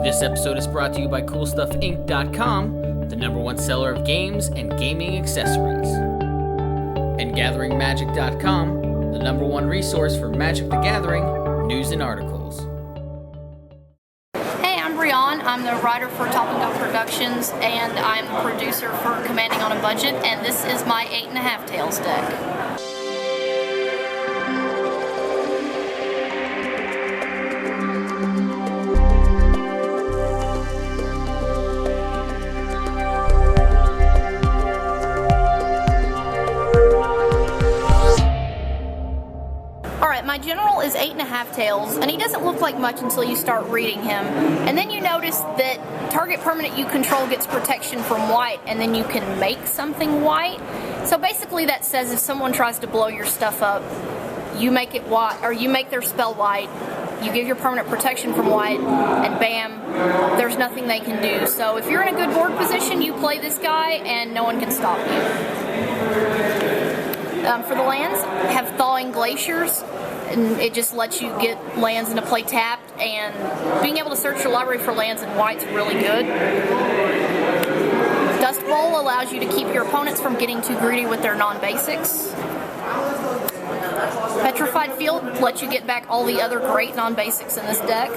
This episode is brought to you by CoolStuffInc.com, the #1 seller of games and gaming accessories. And GatheringMagic.com, the #1 resource for Magic the Gathering news and articles. Hey, I'm Brionne. I'm the writer for Topping Up Productions, and I'm the producer for Commanding on a Budget, and this is my 8.5 Tails deck. My general is 8.5 Tails, and he doesn't look like much until you start reading him. And then you notice that target permanent you control gets protection from white, and then you can make something white. So basically that says if someone tries to blow your stuff up, you make it white, or you make their spell white, you give your permanent protection from white, and bam, there's nothing they can do. So if you're in a good board position, you play this guy, and no one can stop you. For the lands, I have Thawing Glaciers. And it just lets you get lands into play tapped, and being able to search your library for lands in white's really good. Dust Bowl allows you to keep your opponents from getting too greedy with their non-basics. Petrified Field lets you get back all the other great non-basics in this deck.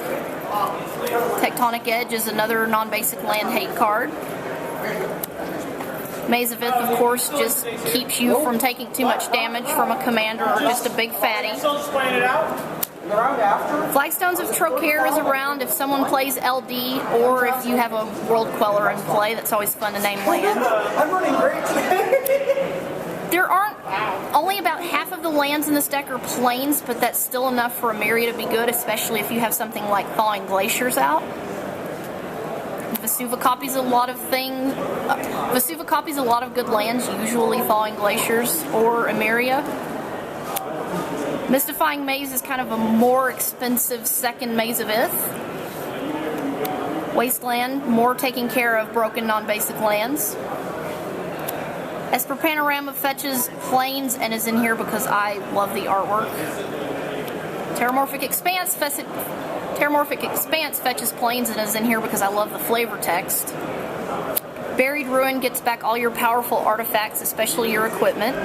Tectonic Edge is another non-basic land hate card. Maze of Ith, of course, just keeps you from taking too much damage from a commander or just a big fatty. Flagstones of Trokair is around if someone plays LD, or if you have a World Queller in play. That's always fun to name land. I'm running great today. There aren't, only about half of the lands in this deck are plains, but that's still enough for Emeria to be good, especially if you have something like Thawing Glaciers out. Vesuva copies a lot of things. Vesuva copies a lot of good lands, usually Thawing Glaciers or Emeria. Mystifying Maze is kind of a more expensive second Maze of Ith. Wasteland, more taking care of broken non-basic lands. Esper Panorama fetches plains and is in here because I love the artwork. Terramorphic Expanse fetches plains and is in here because I love the flavor text. Buried Ruin gets back all your powerful artifacts, especially your equipment.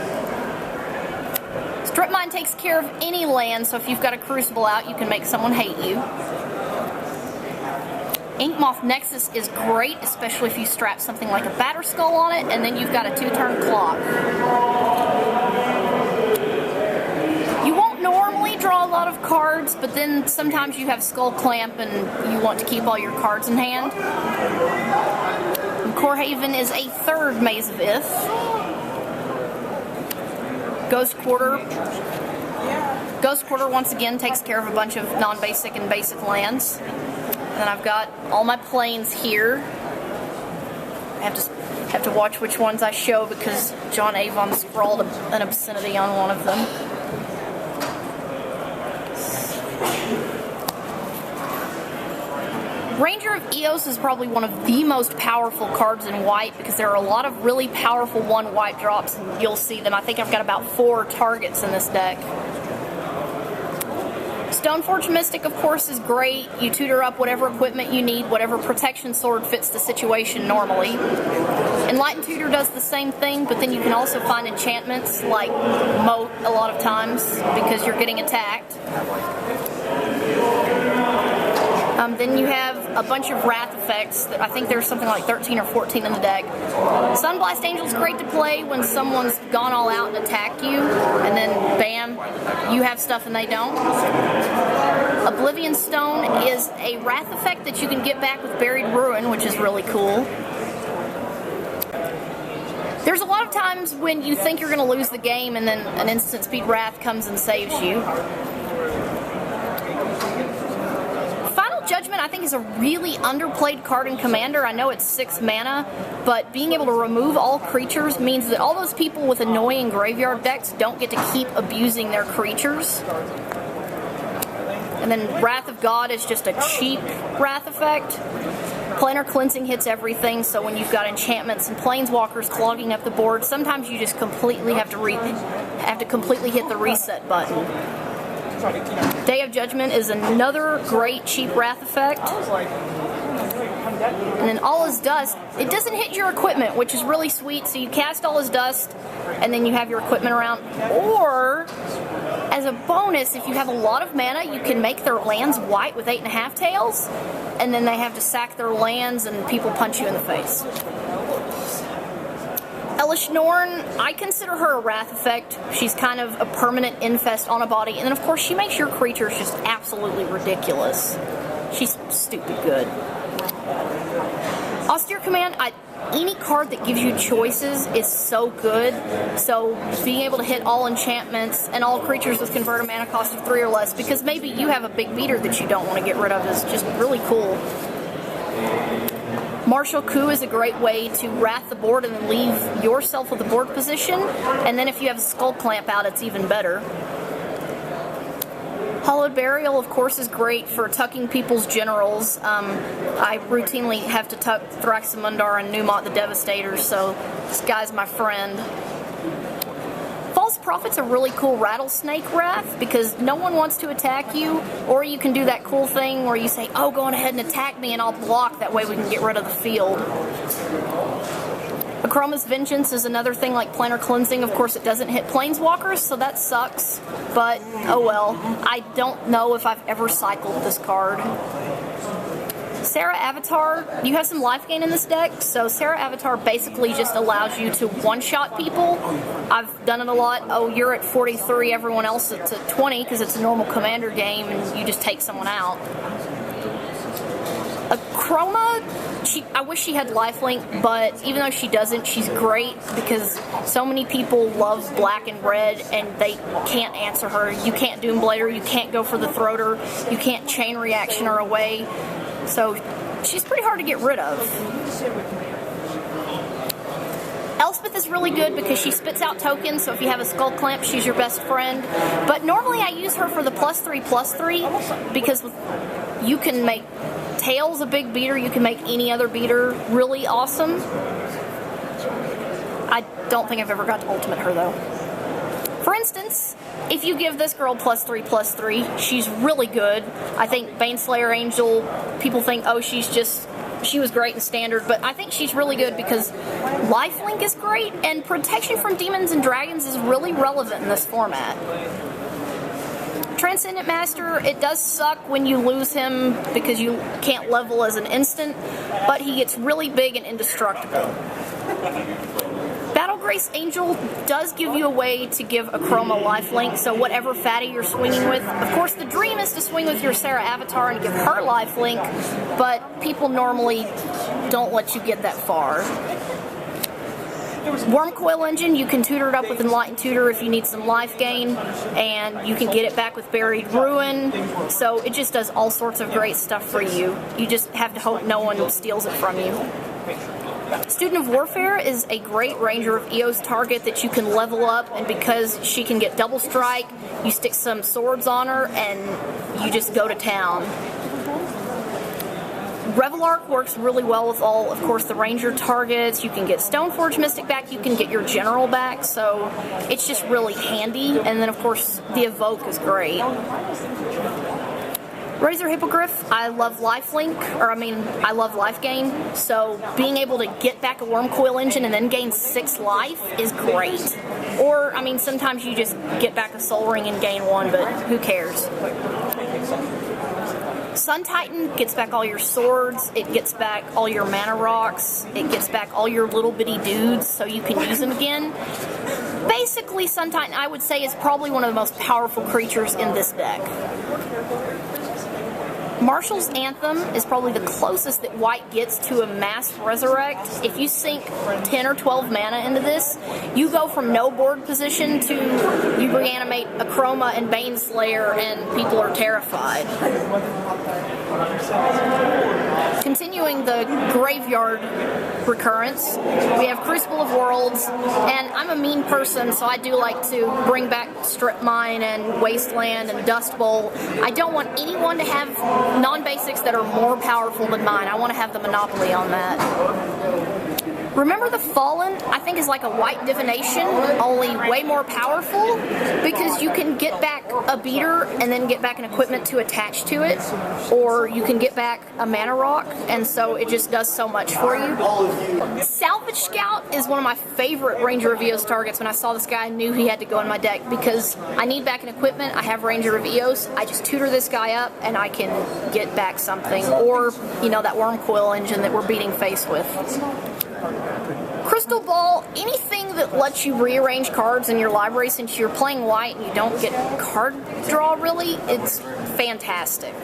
Strip Mine takes care of any land, so if you've got a Crucible out, you can make someone hate you. Inkmoth Nexus is great, especially if you strap something like a Batter Skull on it, and then you've got a 2-turn clock. Draw a lot of cards, but then sometimes you have Skull Clamp and you want to keep all your cards in hand. And Kor Haven is a third Maze of Ith. Ghost Quarter once again takes care of a bunch of non-basic and basic lands. And then I've got all my plains here. I have to watch which ones I show because John Avon scrawled an obscenity on one of them. Ranger of Eos is probably one of the most powerful cards in white because there are a lot of really powerful 1 white drops, and you'll see them. I think I've got about 4 targets in this deck. Stoneforge Mystic, of course, is great. You tutor up whatever equipment you need, whatever protection sword fits the situation normally. Enlightened Tutor does the same thing, but then you can also find enchantments like Moat a lot of times because you're getting attacked. Then you have a bunch of Wrath effects. I think there's something like 13 or 14 in the deck. Sunblast Angel is great to play when someone's gone all out and attacked you, and then bam, you have stuff and they don't. Oblivion Stone is a Wrath effect that you can get back with Buried Ruin, which is really cool. There's a lot of times when you think you're going to lose the game and then an instant speed Wrath comes and saves you. Judgment, I think, is a really underplayed card in Commander. I know it's 6 mana, but being able to remove all creatures means that all those people with annoying graveyard decks don't get to keep abusing their creatures. And then Wrath of God is just a cheap Wrath effect. Planar Cleansing hits everything, so when you've got enchantments and planeswalkers clogging up the board, sometimes you just completely have to completely hit the reset button. Day of Judgment is another great cheap Wrath effect. And then All Is Dust, it doesn't hit your equipment, which is really sweet. So you cast All Is Dust, and then you have your equipment around. Or, as a bonus, if you have a lot of mana, you can make their lands white with 8.5 tails, and then they have to sack their lands and people punch you in the face. Elish Norn, I consider her a Wrath effect. She's kind of a permanent infest on a body, and then of course she makes your creatures just absolutely ridiculous. She's stupid good. Austere Command, any card that gives you choices is so good. So being able to hit all enchantments and all creatures with converted mana cost of 3 or less, because maybe you have a big beater that you don't want to get rid of, is just really cool. Martial Coup is a great way to wrath the board and then leave yourself with the board position. And then if you have a Skull Clamp out, it's even better. Hallowed Burial, of course, is great for tucking people's generals. I routinely have to tuck Thraxamundar and Numot the Devastator, so this guy's my friend. False Prophet's a really cool rattlesnake wrath because no one wants to attack you, or you can do that cool thing where you say, oh, go on ahead and attack me and I'll block, that way we can get rid of the field. Akroma's Vengeance is another thing like Planar Cleansing. Of course, it doesn't hit Planeswalkers, so that sucks, but oh well. I don't know if I've ever cycled this card. Serra Avatar, you have some life gain in this deck, so Serra Avatar basically just allows you to one-shot people. I've done it a lot. Oh, you're at 43, everyone else it's at 20 because it's a normal commander game and you just take someone out. Akroma, I wish she had lifelink, but even though she doesn't, she's great because so many people love black and red and they can't answer her. You can't Doomblade her, you can't go for the Throater, you can't chain reaction her away. So she's pretty hard to get rid of. Elspeth is really good because she spits out tokens, so if you have a Skull Clamp, she's your best friend. But normally I use her for the +3/+3 because you can make Tails a big beater, you can make any other beater really awesome. I don't think I've ever got to ultimate her though. For instance, if you give this girl +3/+3, she's really good. I think Baneslayer Angel, people think, oh, she was great in Standard, but I think she's really good because lifelink is great, and protection from demons and dragons is really relevant in this format. Transcendent Master, it does suck when you lose him because you can't level as an instant, but he gets really big and indestructible. Battlegrace Angel does give you a way to give Akroma lifelink, so whatever fatty you're swinging with. Of course, the dream is to swing with your Serra Avatar and give her lifelink, but people normally don't let you get that far. Wurmcoil Engine, you can tutor it up with Enlightened Tutor if you need some life gain, and you can get it back with Buried Ruin, so it just does all sorts of great stuff for you. You just have to hope no one steals it from you. Student of Warfare is a great Ranger of Eos target that you can level up, and because she can get double strike, you stick some swords on her and you just go to town. Revelark works really well with all, of course, the Ranger targets. You can get Stoneforge Mystic back, you can get your General back, so it's just really handy. And then, of course, the Evoke is great. Razor Hippogriff, I love lifelink, I love life gain, so being able to get back a Wurmcoil Engine and then gain 6 life is great. Or, sometimes you just get back a Soul Ring and gain 1, but who cares? Sun Titan gets back all your swords, it gets back all your mana rocks, it gets back all your little bitty dudes so you can use them again. Basically, Sun Titan, I would say, is probably one of the most powerful creatures in this deck. Marshal's Anthem is probably the closest that white gets to a mass resurrect. If you sink 10 or 12 mana into this, you go from no board position to you reanimate Akroma and Baneslayer and people are terrified. Continuing the graveyard recurrence, we have Crucible of Worlds, and I'm a mean person, so I do like to bring back Strip Mine and Wasteland and Dust Bowl. I don't want anyone to have non-basics that are more powerful than mine. I want to have the monopoly on that. Remember the Fallen, I think, is like a white divination, only way more powerful, because you can get back a beater and then get back an equipment to attach to it, or you can get back a mana rock, and so so it just does so much for you. Salvage Scout is one of my favorite Ranger of Eos targets. When I saw this guy, I knew he had to go in my deck because I need back in equipment. I have Ranger of Eos. I just tutor this guy up and I can get back something. Or, you know, that Wurmcoil Engine that we're beating face with. Crystal Ball, anything that lets you rearrange cards in your library since you're playing white and you don't get card draw really, it's fantastic.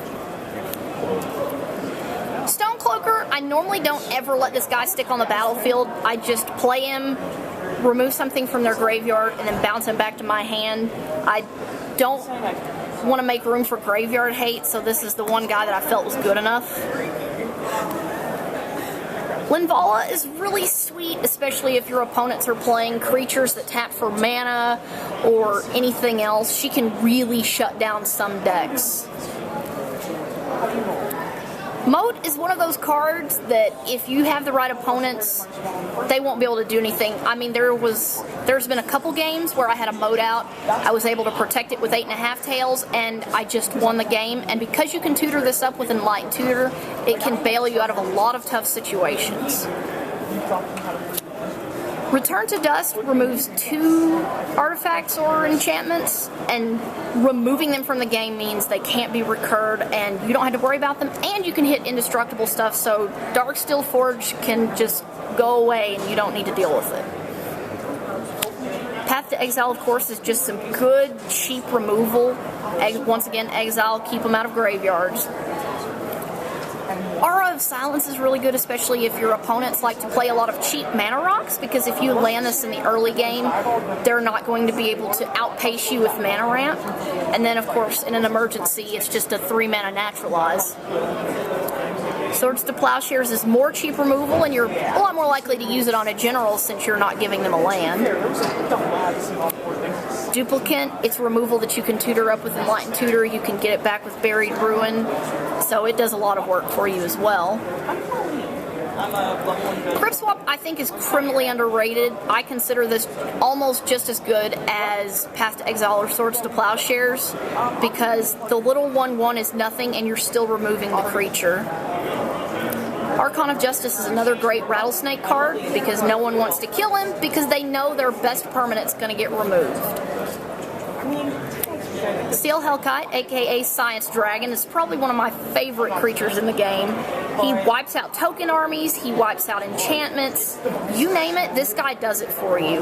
Stonecloaker, I normally don't ever let this guy stick on the battlefield. I just play him, remove something from their graveyard, and then bounce him back to my hand. I don't want to make room for graveyard hate, so this is the one guy that I felt was good enough. Linvala is really sweet, especially if your opponents are playing creatures that tap for mana or anything else. She can really shut down some decks. Moat is one of those cards that if you have the right opponents, they won't be able to do anything. I mean, there's been a couple games where I had a Moat out. I was able to protect it with 8.5 tails, and I just won the game. And because you can tutor this up with Enlightened Tutor, it can bail you out of a lot of tough situations. Return to Dust removes 2 artifacts or enchantments, and removing them from the game means they can't be recurred and you don't have to worry about them, and you can hit indestructible stuff, so Darksteel Forge can just go away and you don't need to deal with it. Path to Exile, of course, is just some good, cheap removal. Once again, exile, keep them out of graveyards. Aura of Silence is really good, especially if your opponents like to play a lot of cheap mana rocks, because if you land this in the early game, they're not going to be able to outpace you with mana ramp. And then, of course, in an emergency, it's just a 3-mana naturalize. Swords to Plowshares is more cheap removal, and you're a lot more likely to use it on a general since you're not giving them a land. Duplicant, it's removal that you can tutor up with Enlightened Tutor. You can get it back with Buried Ruin, so it does a lot of work for you as well. Crypt Swap, I think, is criminally underrated. I consider this almost just as good as Path to Exile or Swords to Plowshares, because the little 1/1 is nothing and you're still removing the creature. Archon of Justice is another great Rattlesnake card because no one wants to kill him because they know their best permanent's going to get removed. Steel Hellkite, aka Science Dragon, is probably one of my favorite creatures in the game. He wipes out token armies, he wipes out enchantments, you name it, this guy does it for you.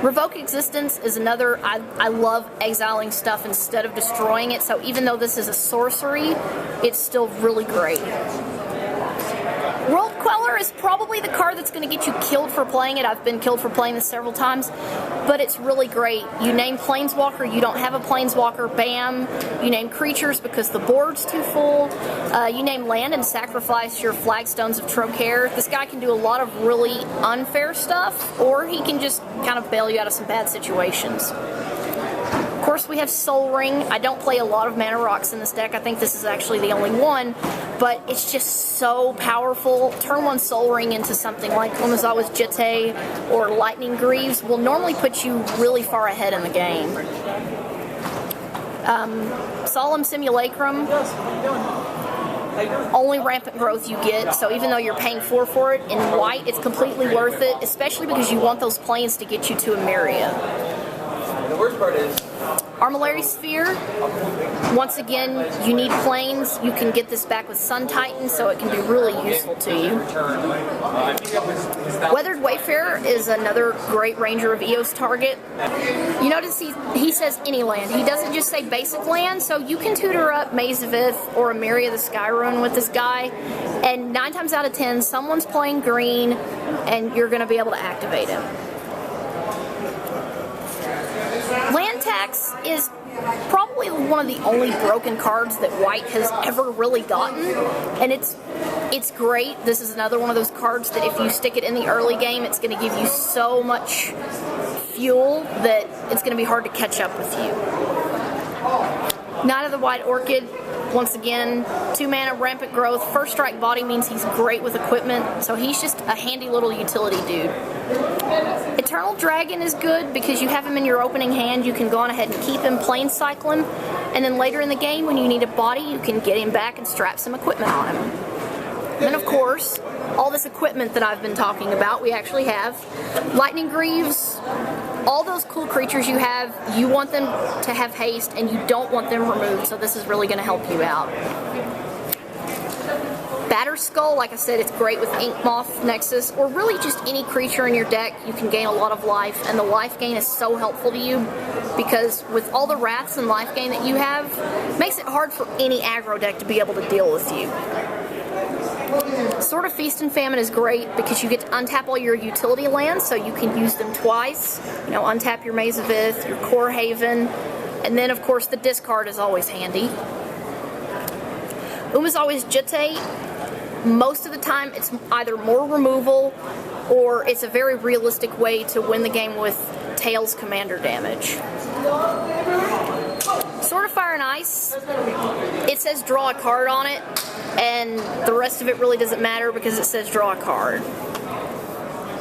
Revoke Existence is another, I love exiling stuff instead of destroying it, so even though this is a sorcery, it's still really great. World Queller is probably the card that's going to get you killed for playing it. I've been killed for playing this several times, but it's really great. You name Planeswalker, you don't have a Planeswalker, bam. You name creatures because the board's too full. You name land and sacrifice your Flagstones of Trokair. This guy can do a lot of really unfair stuff, or he can just kind of bail you out of some bad situations. Of course, we have Soul Ring. I don't play a lot of mana rocks in this deck. I think this is actually the only one, but it's just so powerful. Turn 1 Soul Ring into something like Omizawa's Jitte or Lightning Greaves will normally put you really far ahead in the game. Solemn Simulacrum, only rampant growth you get, so even though you're paying 4 for it, in white it's completely worth it, especially because you want those planes to get you to Emeria. The worst part is Armillary Sphere, once again, you need planes. You can get this back with Sun Titan, so it can be really useful to you. Weathered Wayfarer is another great Ranger of Eos target. You notice he says any land. He doesn't just say basic land, so you can tutor up Maze of Ith or Emeria the Skyruin with this guy, and 9 times out of 10, someone's playing green, and you're going to be able to activate him. Land Tax is probably one of the only broken cards that white has ever really gotten, and it's great. This is another one of those cards that if you stick it in the early game, it's going to give you so much fuel that it's going to be hard to catch up with you. Knight of the White Orchid, once again, 2 mana, rampant growth. First strike body means he's great with equipment, so he's just a handy little utility dude. Eternal Dragon is good because you have him in your opening hand. You can go on ahead and keep him, plane cycle him. And then later in the game, when you need a body, you can get him back and strap some equipment on him. And then, of course, all this equipment that I've been talking about, we actually have. Lightning Greaves, all those cool creatures you have, you want them to have haste, and you don't want them removed, so this is really going to help you out. Batterskull, like I said, it's great with Inkmoth Nexus, or really just any creature in your deck. You can gain a lot of life, and the life gain is so helpful to you because with all the wraths and life gain that you have, it makes it hard for any aggro deck to be able to deal with you. Sword of Feast and Famine is great because you get to untap all your utility lands, so you can use them twice. You know, untap your Maze of Ith, your Kor Haven, and then of course the discard is always handy. Is always Jitte. Most of the time it's either more removal or it's a very realistic way to win the game with Tails commander damage. Sword of Fire and Ice, it says draw a card on it, and the rest of it really doesn't matter because it says draw a card.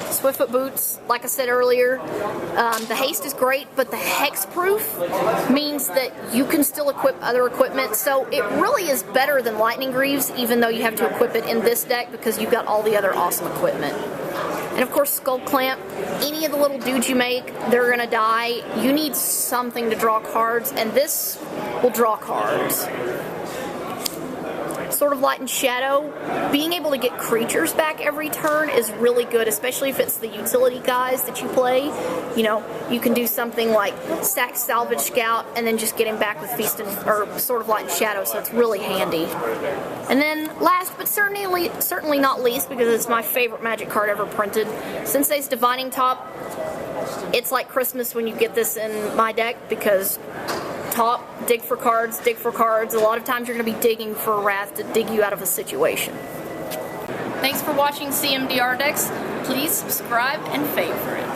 Swiftfoot Boots, like I said earlier, the haste is great, but the hexproof means that you can still equip other equipment, so it really is better than Lightning Greaves, even though you have to equip it in this deck because you've got all the other awesome equipment. And of course, Skull Clamp, any of the little dudes you make, they're gonna die. You need something to draw cards, and this will draw cards. Sword of Light and Shadow, being able to get creatures back every turn is really good, especially if it's the utility guys that you play. You know, you can do something like stack Salvage Scout and then just get him back with Feast and, or Sword of Light and Shadow, so it's really handy. And then last but certainly not least, because it's my favorite Magic card ever printed, Sensei's Divining Top. It's like Christmas when you get this in my deck because top, dig for cards, dig for cards. A lot of times you're going to be digging for a wrath to dig you out of a situation. Thanks for watching CMDR Decks. Please subscribe and favorite.